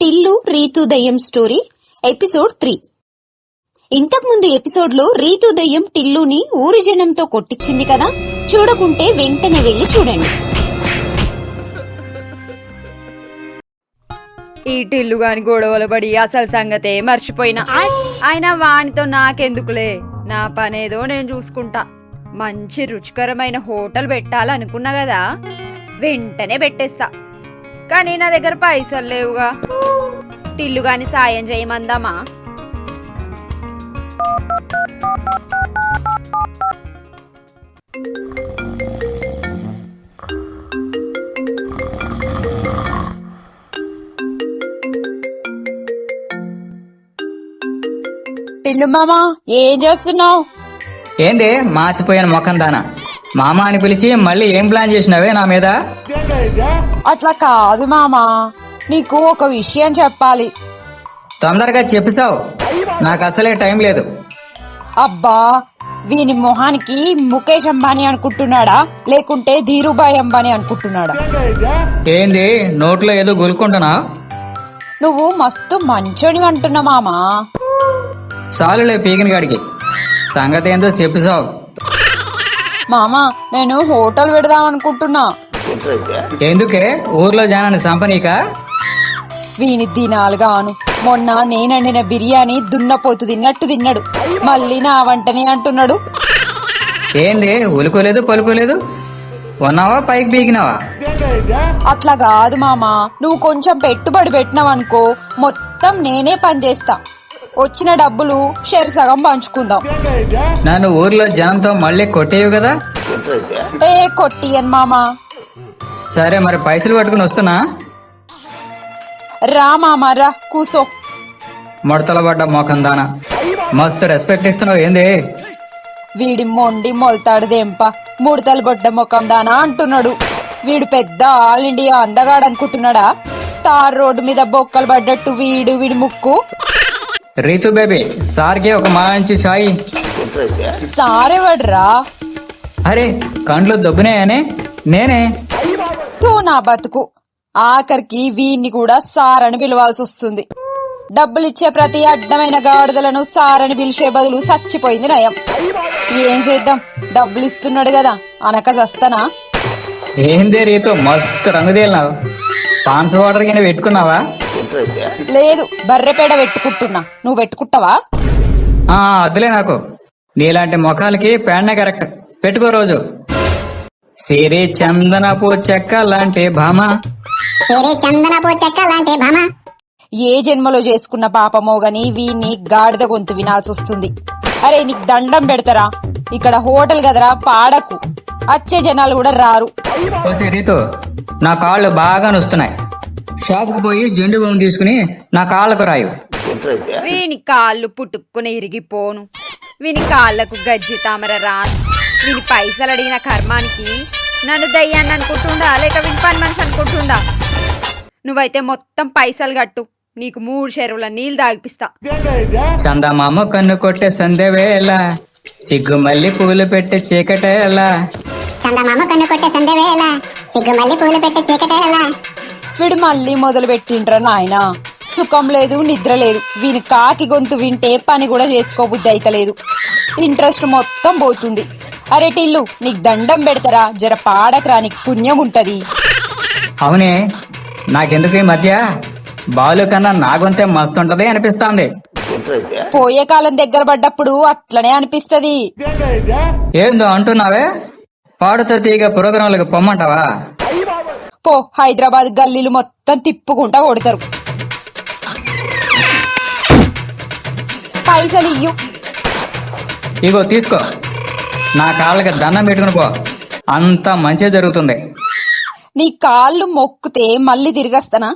టిల్లు రీతు దయ్యం story episode 3. ఇంతకు ముందు ఎపిసోడ్ లో రీతు దయ్యం టిల్లుని ఊరి జనంతో కొట్టించింది కదా, చూడకుంటే వెంటనే వెళ్లి చూడండి. ఈ టిల్లు గాని గొడవలు పడి అసలు సంగతే మర్చిపోయినా. ఆయన వానితో నాకెందుకులే, నా పనేదో నేను చూసుకుంటా. మంచి రుచికరమైన హోటల్ పెట్టాలనుకున్నా కదా, వెంటనే పెట్టేస్తా. కానీ నా దగ్గర పైసలు లేవుగా. టిల్లు గాని సాయం చేయమందామా? టిల్లు మామా, ఏం చేస్తున్నావు? ఏంది మాసిపోయిన మొఖం దానా? మామ అని పిలిచి మళ్ళీ ఏం ప్లాన్ చేసినావే నా మీద? అట్లా కాదు మామా, నీకు ఒక విషయం చెప్పాలి. తొందరగా చెప్పిసావు, నాకు అసలే టైం లేదు. అబ్బా, వీని మొహానికి ముఖేష్ అంబానీ అనుకుంటున్నాడా లేకుంటే ధీరుభాయ్ అంబానీ అనుకుంటున్నాడా? ఏంది నోట్లో ఏదో గులుకుంటున్నా? నువ్వు మస్తు మంచోని అంటున్నా మామా. సాలులే పీకిన గాడికి, సంగతి ఏందో చెప్పిసావు. మామా, నేను హోటల్ పెడదాం అనుకుంటున్నా. ఎందుకే? ఊర్లో జనాన్ని సంపనీక? వీని దినాలుగాను మొన్న నేనండిన బిర్యానీ దున్నపోతు తిన్నట్టు తిన్నాడు, మళ్ళీ నా వంటనే అంటున్నాడు. ఏంది ఉలుకోలేదు పలుకోలేదు? ఉన్నావా పైకి పీకినావా? అట్లా కాదు మామా, నువ్వు కొంచెం పెట్టుబడి పెట్టినావనుకో మొత్తం నేనే పనిచేస్తా. వచ్చిన డబ్బులు షేర్ సగం పంచుకుందాం. నన్ను ఊర్లో జనంతో మళ్ళీ కొట్టేవి కదా? ఏ కొట్టియన్ మామా. సరే మరి పైసలు పట్టుకుని వస్తున్నా. రా మామా రా, కూసో. ముడతల పడ్డ మోకం దానా, మస్తు రెస్పెక్ట్ ఇస్తున్నావు ఏంది? వీడి మొండి మొలతాడు దెంప ముడతలు గొడ్డ ముఖం దానా అంటున్నాడు. వీడు పెద్ద ఆల్ ఇండియా అందగాడు అనుకుంటున్నాడా? తార్ రోడ్డు మీద బొక్కలు పడ్డట్టు వీడి ముక్కు. రీతు బేబీ, సార్కి ఒక మంచి చాయ్. సారేవడ్రా? అరే కండ్లు దొబ్బునాయనే నేనే. తూ నా బతుకు, ఆఖరికి వీణ్ణి కూడా సార్ అని పిలవాల్సి వస్తుంది. డబ్బులిచ్చే ప్రతి అడ్డమైన గాడిదలను సార్ అని పిలిచే బదులు చచ్చిపోయింది నయం. ఏం చేద్దాం, డబ్బులు ఇస్తున్నాడు కదా అనక చస్తానా? ఏందే రీతు మస్తు రంగుదేలినావు. పాన్స్ వాటర్ కింద పెట్టుకున్నావా? లేదు, బర్రెపేడ పెట్టుకుంటున్నా. నువ్వు పెట్టుకుంటావా? అద్దులే నాకు. నీలాంటి ముఖాలకి పేడనే కరెక్ట్. పెట్టుకో రోజు. సిరి చందనపు చెక్క లాంటి భామ, ఏ జన్మలో చేసుకున్న పాపమో గాని వీణ్ణి గాడిద గొంతు వినాల్సి వస్తుంది. అరే నీకు దండం పెడతారా, ఇక్కడ హోటల్ కదరా, పాడకు. వచ్చే జనాలు కూడా రారు. ఓసే రీతు, నా కాళ్ళు బాగా నొస్తున్నాయి. షాపుకు పోయి జెండు బొమ్మ తీసుకుని నా కాళ్ళకు రాయు. వీని కాళ్ళు పుట్టుక్కుని ఇరిగిపోను, వీని కాళ్లకు గజ్జి తామర రాను. వీని పైసలు అడిగిన కర్మానికి నన్ను దయ్యాన్ని అనుకుంటుండా లేక వీని పని మనిషి అనుకుంటుండా? నువ్వైతే మొత్తం పైసలు కట్టు, నీకు 3 చెరువుల నీళ్లు తాగిపిస్తా. చందమామ కన్ను కొట్టే సందేవేళ, సిగ్గు మళ్ళీ పూలు పెట్టే చీకటేళ. వీడు మళ్ళీ మొదలు పెట్టిండ్రా నాయనా. సుఖం లేదు, నిద్ర లేదు. వీని కాకి గొంతు వింటే పని కూడా చేసుకోబుద్ధి అయితలేదు. ఇంట్రెస్ట్ మొత్తం పోతుంది. అరే టిల్లు, నీకు దండం పెడతారా, జర పాడకరా, నీకు పుణ్యం ఉంటది. అవునే, నాకెందుకు ఈ మధ్య బాలు కన్నా నా గొంతే మస్తుంటది అనిపిస్తాంది. పోయే కాలం దగ్గర పడ్డప్పుడు అట్లనే అనిపిస్తది. ఏందో అంటున్నావే? పాడుతో తీగ ప్రోగ్రాంలకు పొమ్మంటావా? పో, హైదరాబాద్ గల్లీలు మొత్తం తిప్పుకుంటా కొడతారు. పైసలు ఇయ్యు. ఇగో తీసుకో, నా కాళ్ళకి దండం పెట్టుకుని పో, అంతా మంచి జరుగుతుంది. నీ కాళ్ళు మొక్కుతే మళ్ళీ తిరిగొస్తానా?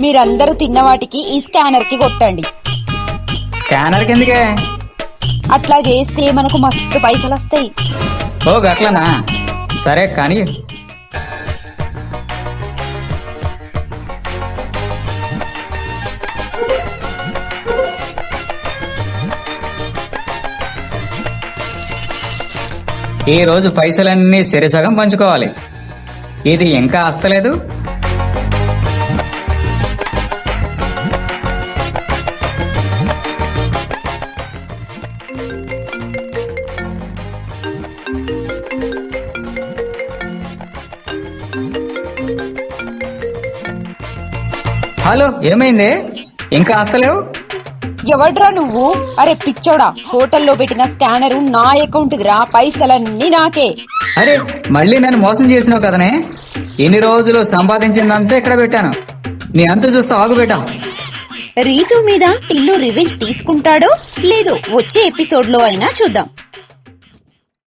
మీరందరూ తిన్న వాటికి ఈ స్కానర్ కి కొట్టండి. స్కానర్ కిందకే? అట్లా చేస్తే మనకు మస్తు పైసలు వస్తాయి. ఓ గట్లనా, సరే కానీ ఈ రోజు పైసలన్నీ సిరిసగం పంచుకోవాలి. ఇది ఇంకా అస్తలేదు. హలో, ఏమైంది? ఇంకా అస్తలేవు? ఎవడ్రా నువ్వు? అరే పిచ్చోడా, హోటల్లో పెట్టిన స్కానరు నా అకౌంట్దిరా, పైసలన్నీ నాకే. అరే, మళ్ళీ నన్ను మోసం చేసినావు కదనే. ఇన్ని రోజులు సంపాదించిందంతా ఇక్కడ పెట్టాను. నీ అంతు చూస్తా, ఆగు బేటా. రీతు మీద టిల్లు రివెంజ్ తీసుకుంటాడో లేదో వచ్చే ఎపిసోడ్ లో అయినా చూద్దాం.